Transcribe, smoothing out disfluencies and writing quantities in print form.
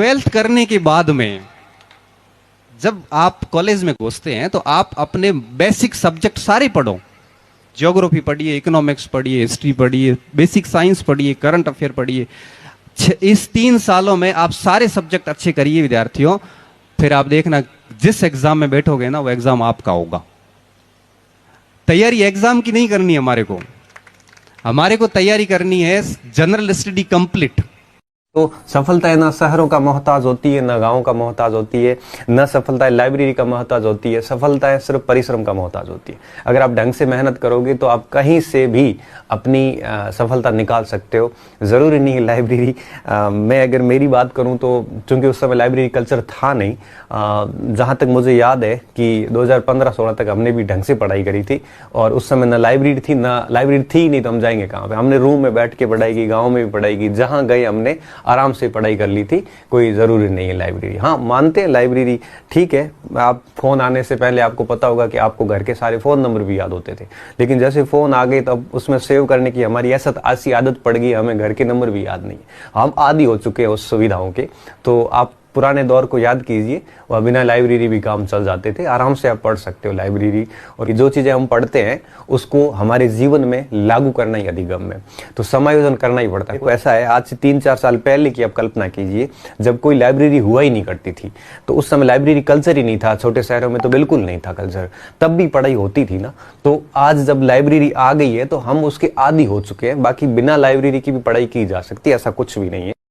Twelfth करने के बाद में जब आप कॉलेज में घुसते हैं तो आप अपने बेसिक सब्जेक्ट सारे पढ़ो। ज्योग्राफी पढ़िए, इकोनॉमिक्स पढ़िए, हिस्ट्री पढ़िए, बेसिक साइंस पढ़िए, करंट अफेयर पढ़िए। इस 3 सालों में आप सारे सब्जेक्ट अच्छे करिए विद्यार्थियों। फिर आप देखना जिस एग्जाम में बैठोगे ना वो एग्जाम आपका होगा। तैयारी एग्जाम की नहीं करनी है हमारे को तैयारी करनी है जनरल स्टडी कंप्लीट। तो सफलता ना शहरों का मोहताज होती है, ना गाँव का मोहताज होती है, न सफलता लाइब्रेरी का मोहताज होती है। सफलता सिर्फ परिश्रम का मोहताज होती है। अगर आप ढंग से मेहनत करोगे तो आप कहीं से भी अपनी सफलता निकाल सकते हो। ज़रूरी नहीं है लाइब्रेरी। मैं अगर मेरी बात करूं तो चूंकि उस समय लाइब्रेरी कल्चर था नहीं, जहां तक मुझे याद है कि 2015-16 तक हमने भी ढंग से पढ़ाई करी थी। और उस समय ना लाइब्रेरी थी, ना लाइब्रेरी थी नहीं तो हम जाएंगे कहाँ पे। हमने रूम में बैठ के पढ़ाई की, गाँव में भी पढ़ाई की, जहाँ गए हमने आराम से पढ़ाई कर ली थी। कोई ज़रूरी नहीं है लाइब्रेरी। हाँ, मानते हैं लाइब्रेरी ठीक है। आप फ़ोन आने से पहले आपको पता होगा कि आपको घर के सारे फ़ोन नंबर भी याद होते थे, लेकिन जैसे फ़ोन आ गए तब उसमें सेव करने की हमारी ऐसी आदत पड़ गई, हमें घर के नंबर भी याद नहीं है। हम आदी हो चुके हैं उस सुविधाओं के। तो आप पुराने दौर को याद कीजिए, वह बिना लाइब्रेरी भी काम चल जाते थे। आराम से आप पढ़ सकते हो लाइब्रेरी। और जो चीज़ें हम पढ़ते हैं उसको हमारे जीवन में लागू करना ही अधिगम है, तो समायोजन करना ही पड़ता है। तो ऐसा है, आज से 3-4 साल पहले की आप कल्पना कीजिए जब कोई लाइब्रेरी हुआ ही नहीं करती थी। तो उस समय लाइब्रेरी कल्चर ही नहीं था। छोटे शहरों में तो बिल्कुल नहीं था कल्चर, तब भी पढ़ाई होती थी ना। तो आज जब लाइब्रेरी आ गई है तो हम उसके आदी हो चुके हैं। बाकी बिना लाइब्रेरी की भी पढ़ाई की जा सकती है, ऐसा कुछ भी नहीं है।